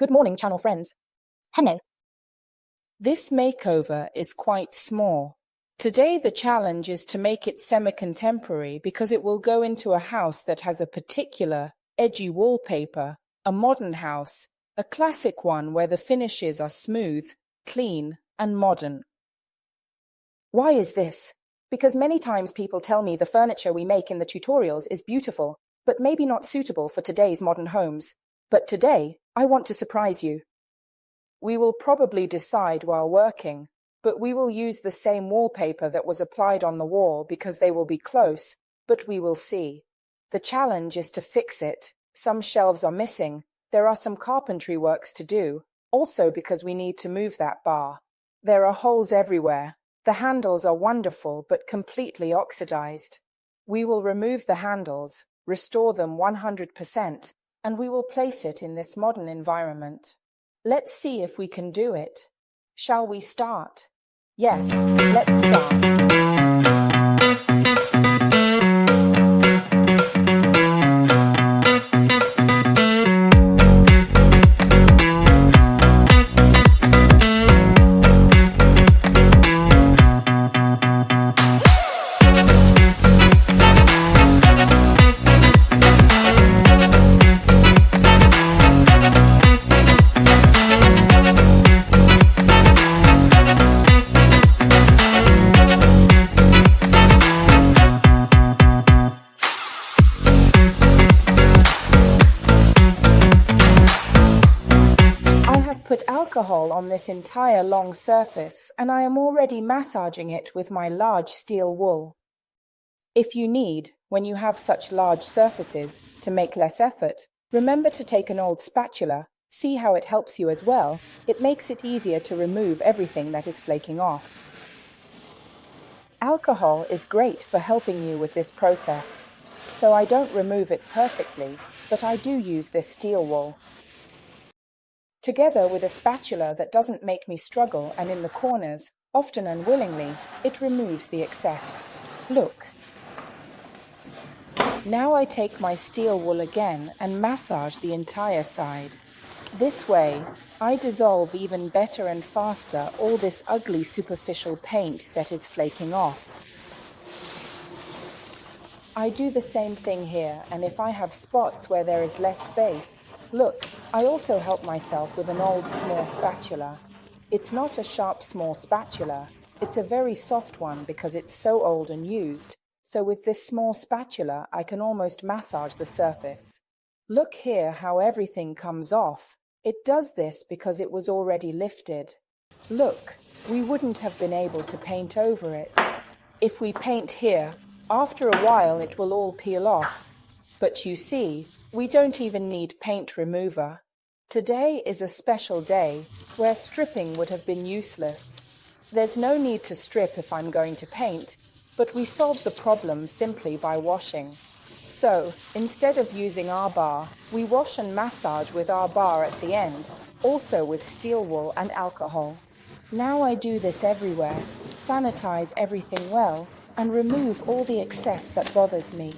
Good morning, channel friends. Hello. This makeover is quite small. Today the challenge is to make it semi-contemporary because it will go into a house that has a particular edgy wallpaper, a modern house, a classic one where the finishes are smooth, clean, and modern. Why is this? Because many times people tell me the furniture we make in the tutorials is beautiful, but maybe not suitable for today's modern homes. But today, I want to surprise you. We will probably decide while working, but we will use the same wallpaper that was applied on the wall because they will be close, but we will see. The challenge is to fix it. Some shelves are missing. There are some carpentry works to do, also because we need to move that bar. There are holes everywhere. The handles are wonderful but completely oxidized. We will remove the handles, restore them 100%, and we will place it in this modern environment. Let's see if we can do it. Shall we start? Yes, let's start. Put alcohol on this entire long surface and I am already massaging it with my large steel wool. If you need, when you have such large surfaces, to make less effort, remember to take an old spatula, see how it helps you as well. It makes it easier to remove everything that is flaking off. Alcohol is great for helping you with this process, so I don't remove it perfectly, but I do use this steel wool. Together with a spatula that doesn't make me struggle and in the corners, often unwillingly, it removes the excess. Look. Now I take my steel wool again and massage the entire side. This way, I dissolve even better and faster all this ugly superficial paint that is flaking off. I do the same thing here, and if I have spots where there is less space, look, I also help myself with an old small spatula. It's not a sharp small spatula, it's a very soft one because it's so old and used, so with this small spatula I can almost massage the surface. Look here how everything comes off. It does this because it was already lifted. Look, we wouldn't have been able to paint over it. If we paint here, after a while it will all peel off. But you see, we don't even need paint remover. Today is a special day where stripping would have been useless. There's no need to strip if I'm going to paint, but we solve the problem simply by washing. So, instead of using our bar, we wash and massage with our bar at the end, also with steel wool and alcohol. Now I do this everywhere, sanitize everything well, and remove all the excess that bothers me.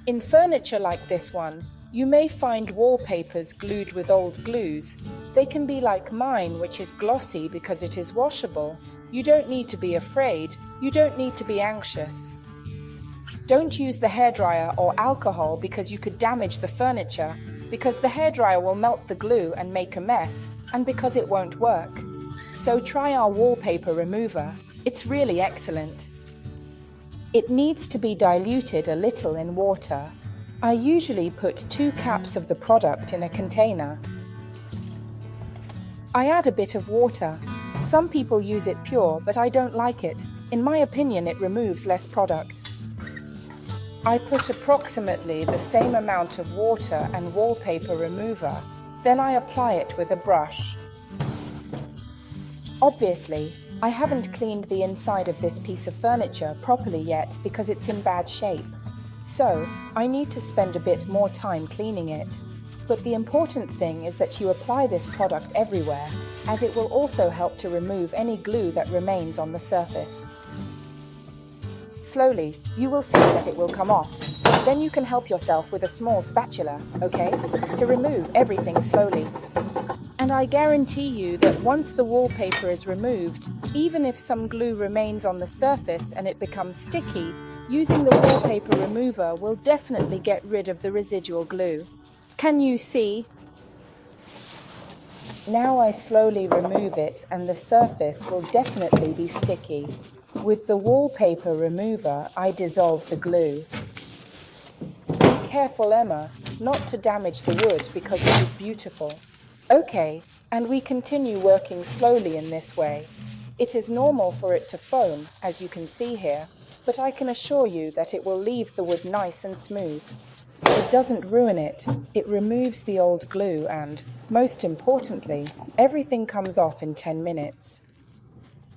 In furniture like this one, you may find wallpapers glued with old glues. They can be like mine, which is glossy because it is washable. You don't need to be afraid. You don't need to be anxious. Don't use the hairdryer or alcohol because you could damage the furniture, because the hairdryer will melt the glue and make a mess, and because it won't work. So try our wallpaper remover. It's really excellent. It needs to be diluted a little in water. I usually put 2 caps of the product in a container. I add a bit of water. Some people use it pure, but I don't like it. In my opinion, it removes less product. I put approximately the same amount of water and wallpaper remover, then I apply it with a brush. Obviously, I haven't cleaned the inside of this piece of furniture properly yet because it's in bad shape. So, I need to spend a bit more time cleaning it. But the important thing is that you apply this product everywhere, as it will also help to remove any glue that remains on the surface. Slowly, you will see that it will come off. Then you can help yourself with a small spatula, okay, to remove everything slowly. And I guarantee you that once the wallpaper is removed, even if some glue remains on the surface and it becomes sticky, using the wallpaper remover will definitely get rid of the residual glue. Can you see? Now I slowly remove it and the surface will definitely be sticky. With the wallpaper remover, I dissolve the glue. Be careful, Emma, not to damage the wood because it is beautiful. Okay, and we continue working slowly in this way. It is normal for it to foam, as you can see here, but I can assure you that it will leave the wood nice and smooth. It doesn't ruin it, it removes the old glue and, most importantly, everything comes off in 10 minutes.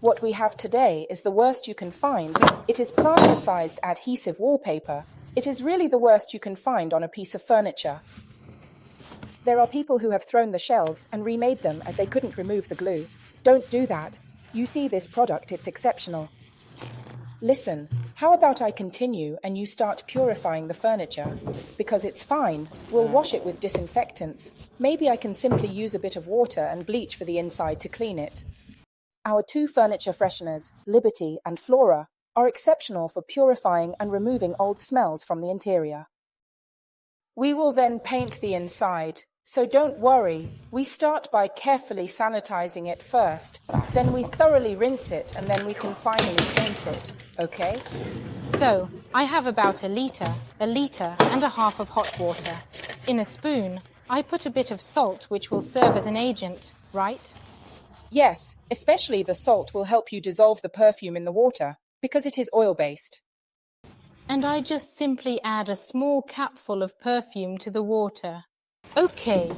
What we have today is the worst you can find. It is plasticized adhesive wallpaper. It is really the worst you can find on a piece of furniture. There are people who have thrown the shelves and remade them as they couldn't remove the glue. Don't do that. You see this product, it's exceptional. Listen, how about I continue and you start purifying the furniture? Because it's fine, we'll wash it with disinfectants. Maybe I can simply use a bit of water and bleach for the inside to clean it. Our two furniture fresheners, Liberty and Flora, are exceptional for purifying and removing old smells from the interior. We will then paint the inside, so don't worry. We start by carefully sanitizing it first, then we thoroughly rinse it and then we can finally paint it, okay? So, I have about a liter and a half of hot water. In a spoon, I put a bit of salt which will serve as an agent, right? Yes, especially the salt will help you dissolve the perfume in the water, because it is oil-based. And I just simply add a small capful of perfume to the water. Okay.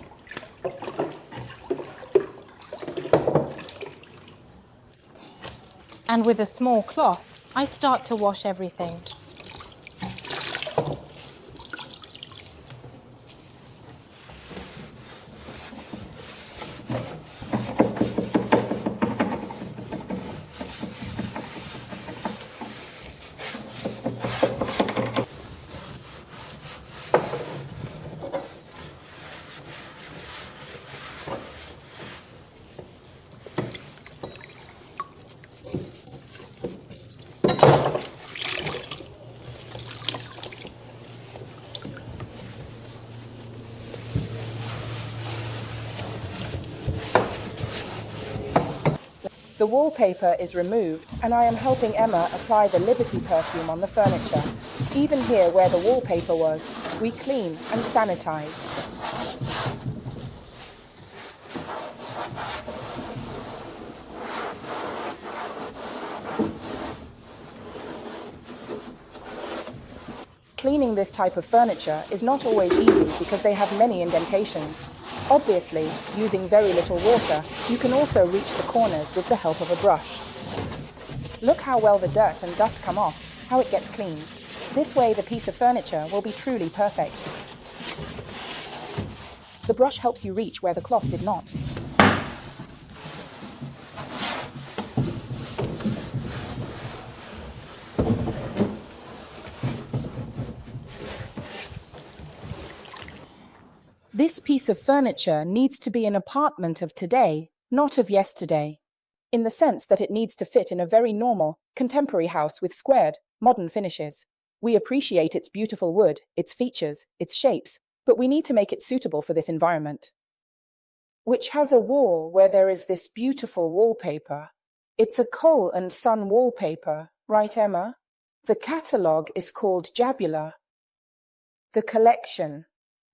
And with a small cloth, I start to wash everything. The wallpaper is removed and I am helping Emma apply the Liberty perfume on the furniture. Even here where the wallpaper was, we clean and sanitize. Cleaning this type of furniture is not always easy because they have many indentations. Obviously, using very little water, you can also reach the corners with the help of a brush. Look how well the dirt and dust come off, how it gets cleaned. This way the piece of furniture will be truly perfect. The brush helps you reach where the cloth did not. This piece of furniture needs to be an apartment of today, not of yesterday, in the sense that it needs to fit in a very normal, contemporary house with squared, modern finishes. We appreciate its beautiful wood, its features, its shapes, but we need to make it suitable for this environment. Which has a wall where there is this beautiful wallpaper. It's a coal and sun wallpaper, right, Emma? The catalogue is called Jabula. The collection.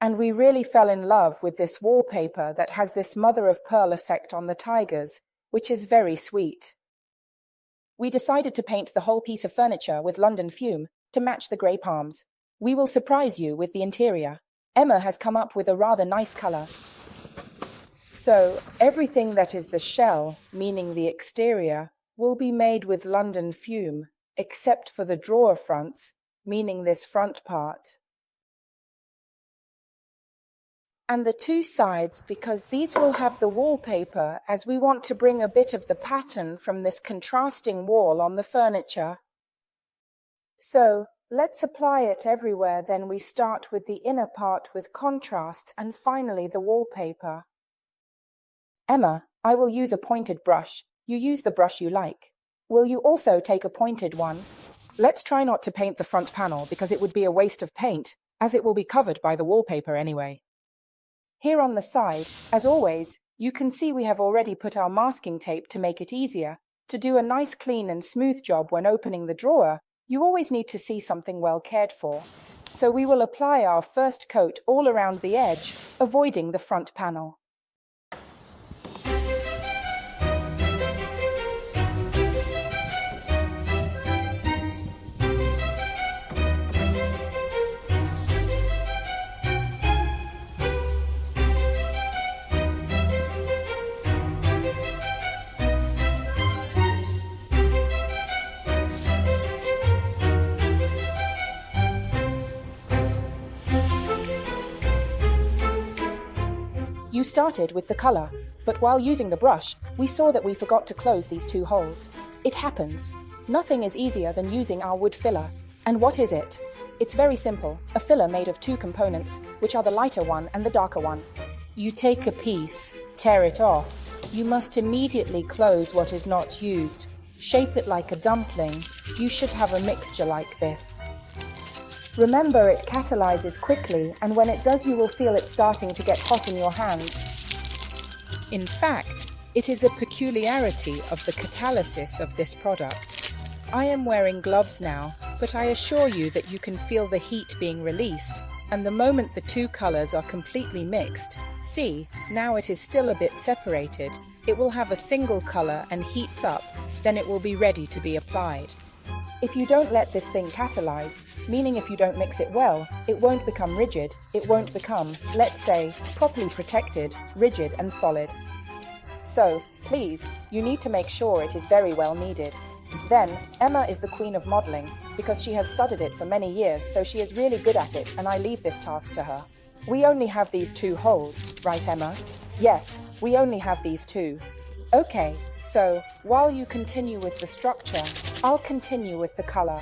And we really fell in love with this wallpaper that has this mother-of-pearl effect on the tigers, which is very sweet. We decided to paint the whole piece of furniture with London Fumé to match the grey palms. we will surprise you with the interior. Emma has come up with a rather nice color. So, everything that is the shell, meaning the exterior, will be made with London Fumé, except for the drawer fronts, meaning this front part. And the two sides, because these will have the wallpaper, as we want to bring a bit of the pattern from this contrasting wall on the furniture. So, let's apply it everywhere. Then we start with the inner part with contrast and finally the wallpaper. Emma, I will use a pointed brush. You use the brush you like. Will you also take a pointed one? Let's try not to paint the front panel because it would be a waste of paint, as it will be covered by the wallpaper anyway. Here on the side, as always, you can see we have already put our masking tape to make it easier. To do a nice clean and smooth job when opening the drawer, you always need to see something well cared for. So we will apply our first coat all around the edge, avoiding the front panel. You started with the color, but while using the brush, we saw that we forgot to close these two holes. It happens. Nothing is easier than using our wood filler. And what is it? It's very simple, a filler made of two components, which are the lighter one and the darker one. You take a piece, tear it off. You must immediately close what is not used. Shape it like a dumpling. You should have a mixture like this. Remember, it catalyzes quickly, and when it does, you will feel it starting to get hot in your hands. In fact, it is a peculiarity of the catalysis of this product. I am wearing gloves now, but I assure you that you can feel the heat being released, and the moment the two colors are completely mixed, see, now it is still a bit separated, it will have a single color and heats up, then it will be ready to be applied. If you don't let this thing catalyze, meaning if you don't mix it well, it won't become rigid, it won't become, let's say, properly protected, rigid and solid. So, please, you need to make sure it is very well kneaded. Then, Emma is the queen of modeling, because she has studied it for many years, so she is really good at it, and I leave this task to her. We only have these two holes, right, Emma? Yes, we only have these two. Okay, so, while you continue with the structure, I'll continue with the color.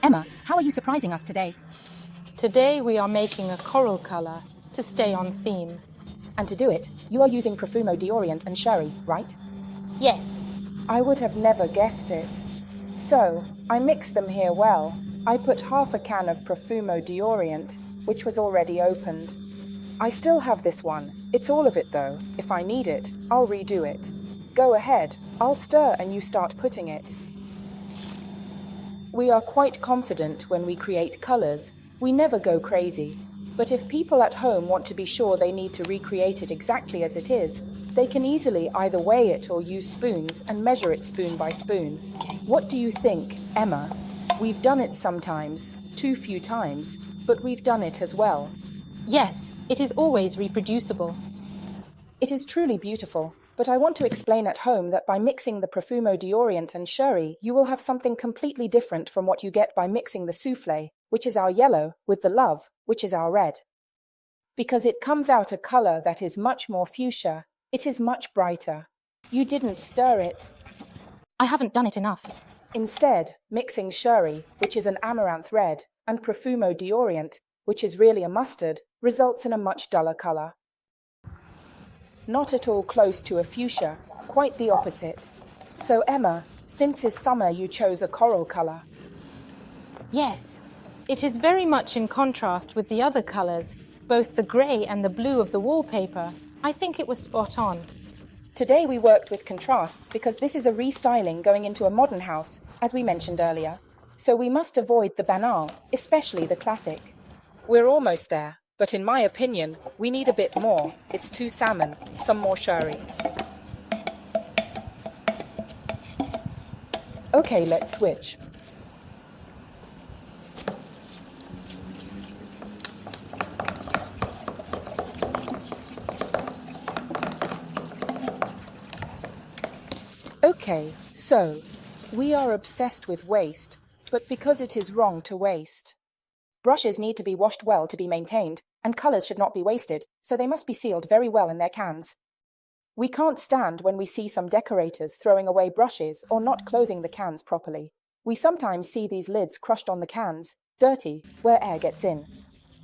Emma, how are you surprising us today? Today we are making a coral color to stay on theme. And to do it, you are using Profumo deodorant and Cherì, right? Yes. I would have never guessed it. So, I mixed them here well. I put half a can of Profumo deodorant, which was already opened. I still have this one. It's all of it though. If I need it, I'll redo it. Go ahead, I'll stir and you start putting it. We are quite confident when we create colors. We never go crazy. But if people at home want to be sure they need to recreate it exactly as it is, they can easily either weigh it or use spoons and measure it spoon by spoon. What do you think, Emma? We've done it sometimes, too few times, but we've done it as well. Yes, it is always reproducible. It is truly beautiful, but I want to explain at home that by mixing the Profumo D'Orient and Cherì, you will have something completely different from what you get by mixing the soufflé, which is our yellow, with the love, which is our red. Because it comes out a color that is much more fuchsia. It is much brighter. You didn't stir it. I haven't done it enough. Instead, mixing Cherì, which is an amaranth red, and Profumo D'Orient, which is really a mustard, results in a much duller color. Not at all close to a fuchsia, quite the opposite. So Emma, since it's summer you chose a coral color. Yes, it is very much in contrast with the other colors, both the grey and the blue of the wallpaper. I think it was spot on. Today we worked with contrasts because this is a restyling going into a modern house, as we mentioned earlier. So we must avoid the banal, especially the classic. We're almost there, but in my opinion, we need a bit more. It's too salmon, some more Cherì. Okay, let's switch. Okay, so, we are obsessed with waste, but because it is wrong to waste. Brushes need to be washed well to be maintained, and colors should not be wasted, so they must be sealed very well in their cans. We can't stand when we see some decorators throwing away brushes or not closing the cans properly. We sometimes see these lids crushed on the cans, dirty, where air gets in.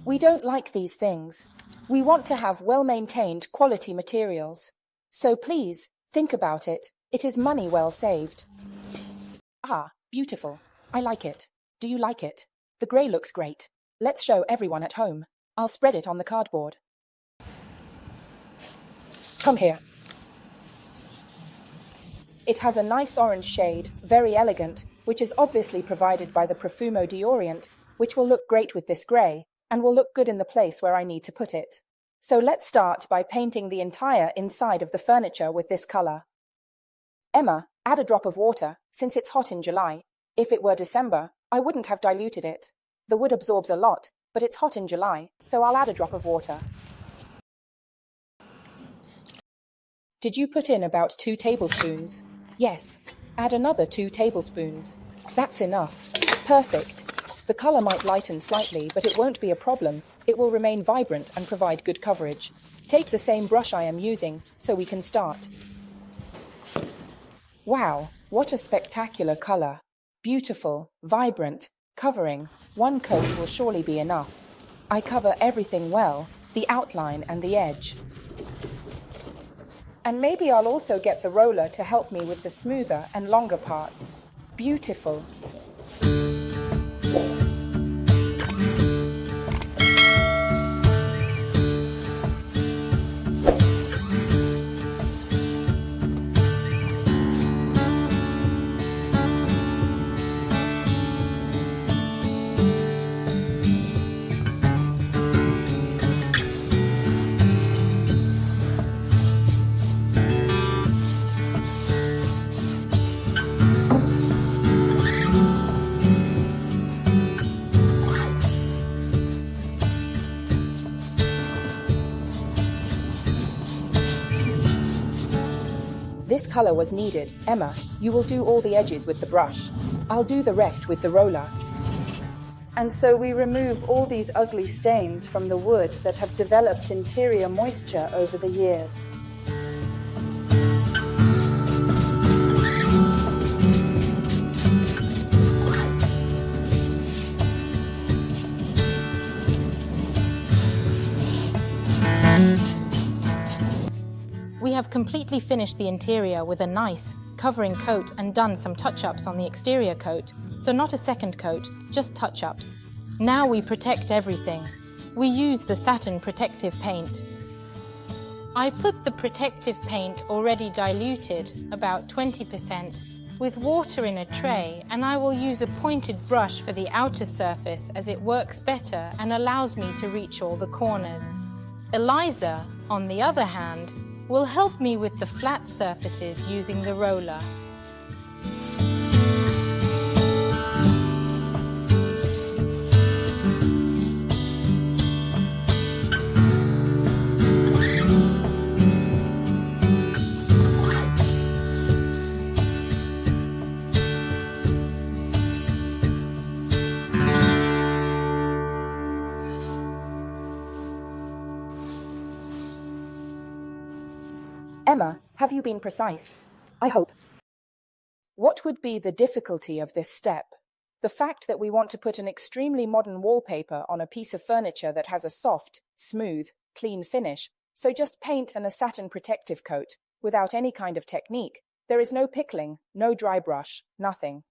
We don't like these things. We want to have well-maintained quality materials. So please, think about it. It is money well saved. Ah, beautiful. I like it. Do you like it? The grey looks great. Let's show everyone at home. I'll spread it on the cardboard. Come here. It has a nice orange shade, very elegant, which is obviously provided by the Profumo D'Orient, which will look great with this grey, and will look good in the place where I need to put it. So let's start by painting the entire inside of the furniture with this colour. Emma, add a drop of water, since it's hot in July. If it were December, I wouldn't have diluted it. The wood absorbs a lot, but it's hot in July, so I'll add a drop of water. Did you put in about 2 tablespoons? Yes. Add another 2 tablespoons. That's enough. Perfect. The colour might lighten slightly, but it won't be a problem. It will remain vibrant and provide good coverage. Take the same brush I am using, so we can start. Wow, what a spectacular colour. Beautiful, vibrant, covering. 1 coat will surely be enough. I cover everything well, the outline and the edge. And maybe I'll also get the roller to help me with the smoother and longer parts. Beautiful. This colour was needed. Emma, you will do all the edges with the brush. I'll do the rest with the roller. And so we remove all these ugly stains from the wood that have developed interior moisture over the years. We have completely finished the interior with a nice, covering coat and done some touch-ups on the exterior coat, so not a second coat, just touch-ups. Now we protect everything. We use the Satin Protective Paint. I put the protective paint already diluted, about 20%, with water in a tray, and I will use a pointed brush for the outer surface as it works better and allows me to reach all the corners. Elisa, on the other hand, will help me with the flat surfaces using the roller. Emma, have you been precise? I hope. What would be the difficulty of this step? The fact that we want to put an extremely modern wallpaper on a piece of furniture that has a soft, smooth, clean finish, so just paint and a satin protective coat, without any kind of technique. There is no pickling, no dry brush, nothing.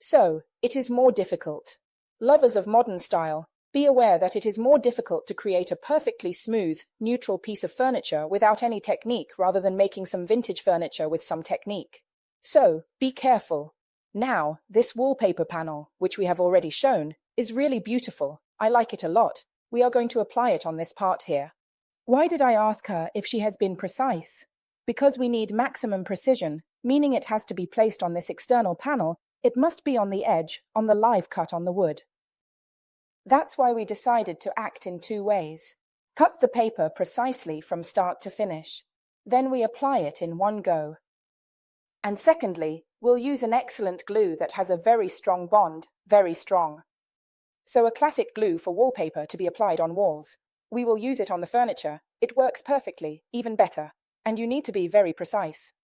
So, it is more difficult. Lovers of modern style, be aware that it is more difficult to create a perfectly smooth, neutral piece of furniture without any technique rather than making some vintage furniture with some technique. So, be careful. Now, this wallpaper panel, which we have already shown, is really beautiful. I like it a lot. We are going to apply it on this part here. Why did I ask her if she has been precise? Because we need maximum precision, meaning it has to be placed on this external panel. It must be on the edge, on the live cut on the wood. That's why we decided to act in two ways. Cut the paper precisely from start to finish. Then we apply it in one go. And secondly, we'll use an excellent glue that has a very strong bond, very strong. So a classic glue for wallpaper to be applied on walls. We will use it on the furniture. It works perfectly, even better. And you need to be very precise.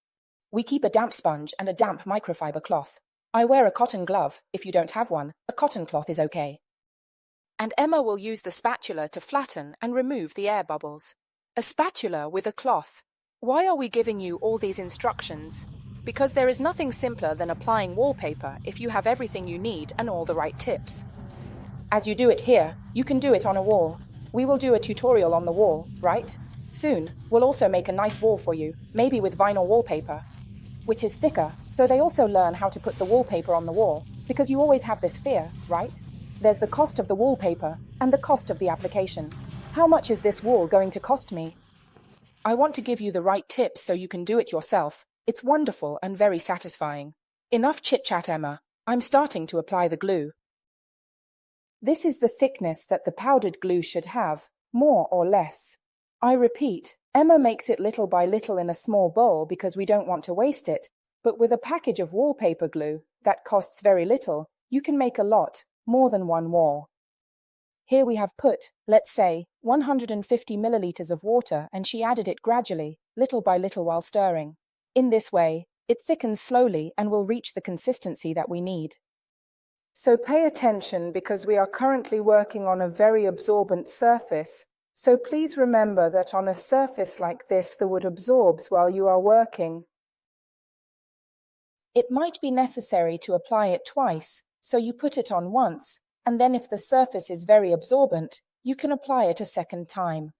We keep a damp sponge and a damp microfiber cloth. I wear a cotton glove. If you don't have one, a cotton cloth is okay. And Emma will use the spatula to flatten and remove the air bubbles. A spatula with a cloth. Why are we giving you all these instructions? Because there is nothing simpler than applying wallpaper if you have everything you need and all the right tips. As you do it here, you can do it on a wall. We will do a tutorial on the wall, right? Soon, we'll also make a nice wall for you, maybe with vinyl wallpaper, which is thicker, so they also learn how to put the wallpaper on the wall, because you always have this fear, right? There's the cost of the wallpaper and the cost of the application. How much is this wall going to cost me? I want to give you the right tips so you can do it yourself. It's wonderful and very satisfying. Enough chit-chat, Emma. I'm starting to apply the glue. This is the thickness that the powdered glue should have, more or less. I repeat, Emma makes it little by little in a small bowl because we don't want to waste it, but with a package of wallpaper glue that costs very little, you can make a lot, more than one wall. Here we have put, let's say, 150 milliliters of water, and she added it gradually, little by little while stirring. In this way, it thickens slowly and will reach the consistency that we need. So pay attention because we are currently working on a very absorbent surface, so please remember that on a surface like this the wood absorbs while you are working. It might be necessary to apply it twice, so you put it on once, and then if the surface is very absorbent, you can apply it a second time.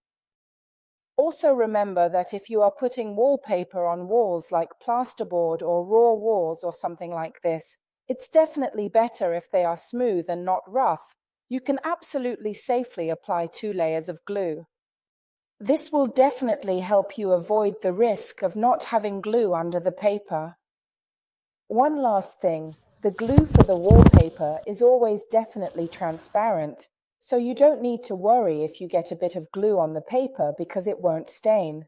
Also remember that if you are putting wallpaper on walls like plasterboard or raw walls or something like this, it's definitely better if they are smooth and not rough. You can absolutely safely apply 2 layers of glue. This will definitely help you avoid the risk of not having glue under the paper. One last thing. The glue for the wallpaper is always definitely transparent, so you don't need to worry if you get a bit of glue on the paper because it won't stain.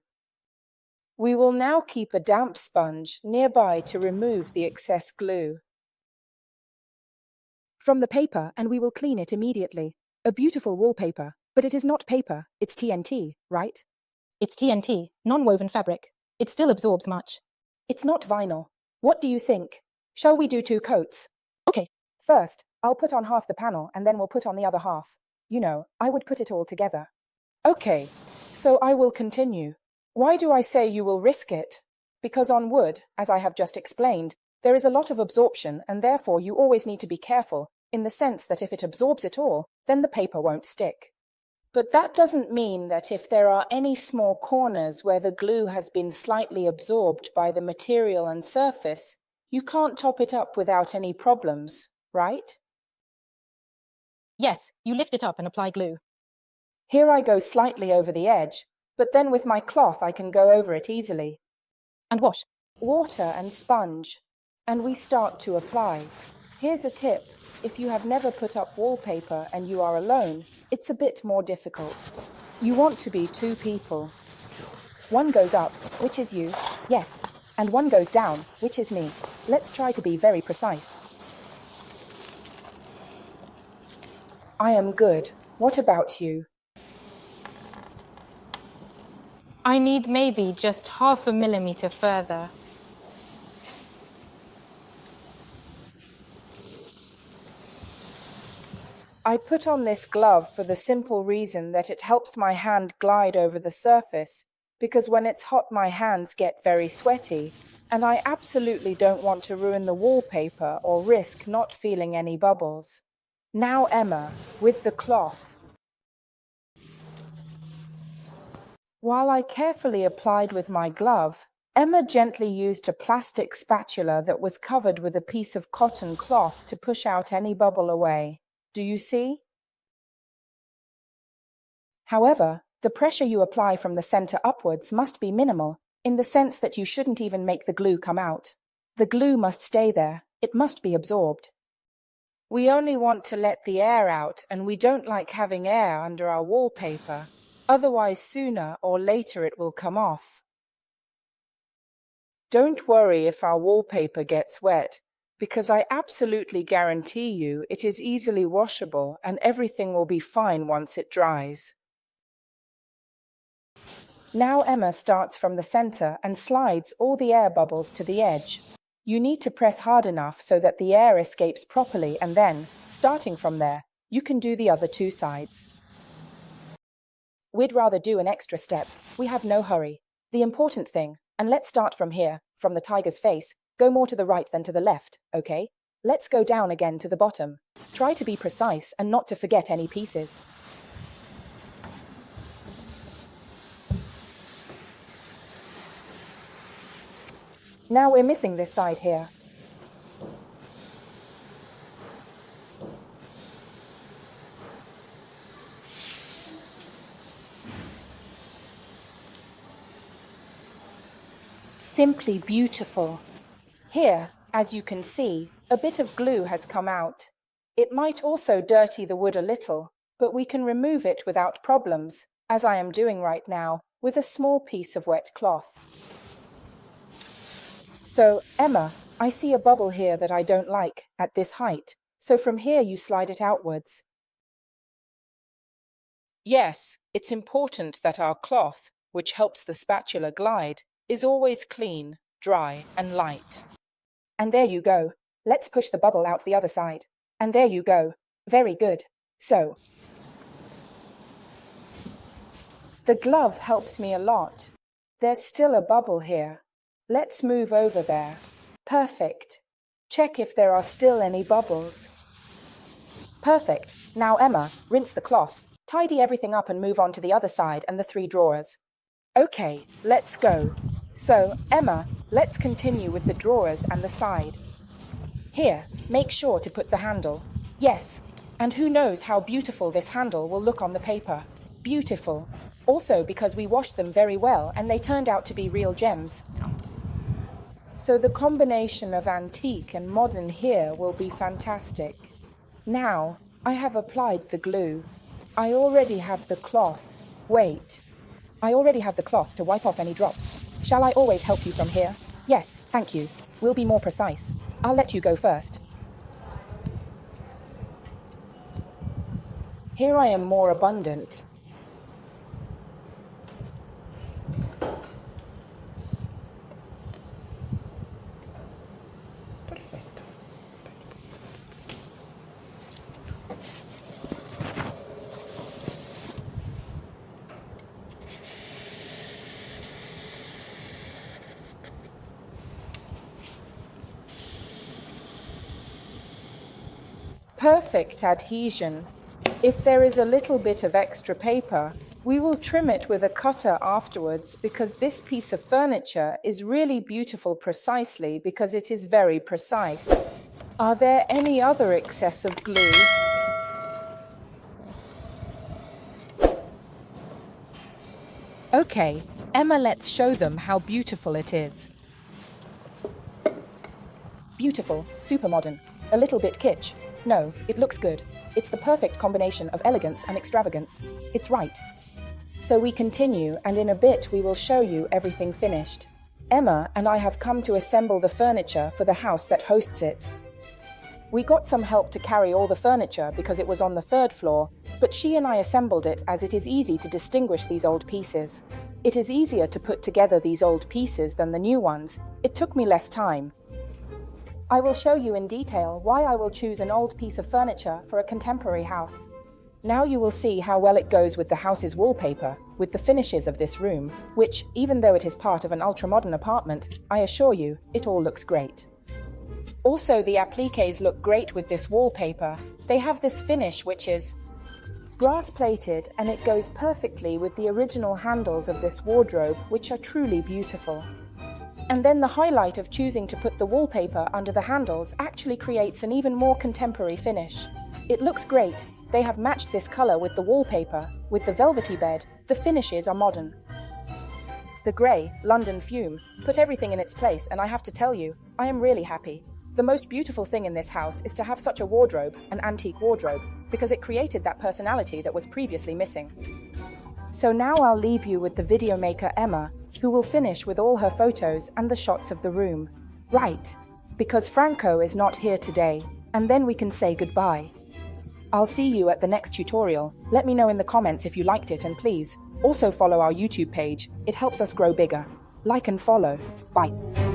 We will now keep a damp sponge nearby to remove the excess glue From the paper, and we will clean it immediately. A beautiful wallpaper, but it is not paper, it's TNT, right? It's TNT, non-woven fabric. It still absorbs much. It's not vinyl. What do you think? Shall we do 2 coats? Okay. First, I'll put on half the panel and then we'll put on the other half. You know, I would put it all together. Okay, so I will continue. Why do I say you will risk it? Because on wood, as I have just explained, there is a lot of absorption and therefore you always need to be careful in the sense that if it absorbs it all, then the paper won't stick. But that doesn't mean that if there are any small corners where the glue has been slightly absorbed by the material and surface, you can't top it up without any problems, right? Yes, you lift it up and apply glue. Here I go slightly over the edge, but then with my cloth I can go over it easily. And what? Water and sponge. And we start to apply. Here's a tip. If you have never put up wallpaper and you are alone, it's a bit more difficult. You want to be two people. One goes up, which is you, yes, and one goes down, which is me. Let's try to be very precise. I am good. What about you? I need maybe just 0.5 millimeter further. I put on this glove for the simple reason that it helps my hand glide over the surface, because when it's hot my hands get very sweaty, and I absolutely don't want to ruin the wallpaper or risk not feeling any bubbles. Now Emma, with the cloth. While I carefully applied with my glove, Emma gently used a plastic spatula that was covered with a piece of cotton cloth to push out any bubble away. Do you see? However, the pressure you apply from the center upwards must be minimal, in the sense that you shouldn't even make the glue come out. The glue must stay there. It must be absorbed. We only want to let the air out, and we don't like having air under our wallpaper. Otherwise, sooner or later it will come off. Don't worry if our wallpaper gets wet, because I absolutely guarantee you it is easily washable and everything will be fine once it dries. Now Emma starts from the center and slides all the air bubbles to the edge. You need to press hard enough so that the air escapes properly, and then, starting from there, you can do the other two sides. We'd rather do an extra step. We have no hurry. The important thing, and let's start from here, from the tiger's face, go more to the right than to the left, okay? Let's go down again to the bottom. Try to be precise and not to forget any pieces. Now we're missing this side here. Simply beautiful. Here, as you can see, a bit of glue has come out. It might also dirty the wood a little, but we can remove it without problems, as I am doing right now, with a small piece of wet cloth. So, Emma, I see a bubble here that I don't like, at this height. So from here you slide it outwards. Yes, it's important that our cloth, which helps the spatula glide, is always clean, dry, and light. And there you go. Let's push the bubble out the other side. And there you go. Very good. So. The glove helps me a lot. There's still a bubble here. Let's move over there. Perfect. Check if there are still any bubbles. Perfect. Now, Emma, rinse the cloth. Tidy everything up and move on to the other side and the 3 drawers. Okay, let's go. So, Emma, let's continue with the drawers and the side. Here, make sure to put the handle. Yes, and who knows how beautiful this handle will look on the paper. Beautiful. Also because we washed them very well and they turned out to be real gems. So the combination of antique and modern here will be fantastic. Now, I have applied the glue. I already have the cloth. Wait. I already have the cloth to wipe off any drops. Shall I always help you from here? Yes, thank you. We'll be more precise. I'll let you go first. Here I am more abundant. Perfect adhesion. If there is a little bit of extra paper, we will trim it with a cutter afterwards because this piece of furniture is really beautiful precisely because it is very precise. Are there any other excess of glue? Okay, Emma, let's show them how beautiful it is. Beautiful, super modern, a little bit kitsch. No, it looks good. It's the perfect combination of elegance and extravagance. It's right. So we continue, and in a bit we will show you everything finished. Emma and I have come to assemble the furniture for the house that hosts it. We got some help to carry all the furniture because it was on the 3rd floor, but she and I assembled it as it is easy to distinguish these old pieces. It is easier to put together these old pieces than the new ones. It took me less time. I will show you in detail why I will choose an old piece of furniture for a contemporary house. Now you will see how well it goes with the house's wallpaper, with the finishes of this room, which, even though it is part of an ultra-modern apartment, I assure you, it all looks great. Also, the appliques look great with this wallpaper. They have this finish which is brass-plated, and it goes perfectly with the original handles of this wardrobe, which are truly beautiful. And then the highlight of choosing to put the wallpaper under the handles actually creates an even more contemporary finish. It looks great. They have matched this color with the wallpaper, with the velvety bed. The finishes are modern. The grey, London Fumé, put everything in its place, and I have to tell you, I am really happy. The most beautiful thing in this house is to have such a wardrobe, an antique wardrobe, because it created that personality that was previously missing. So now I'll leave you with the video maker Emma, who will finish with all her photos and the shots of the room. Right, because Franco is not here today, and then we can say goodbye. I'll see you at the next tutorial. Let me know in the comments if you liked it, and please, also follow our YouTube page. It helps us grow bigger. Like and follow. Bye.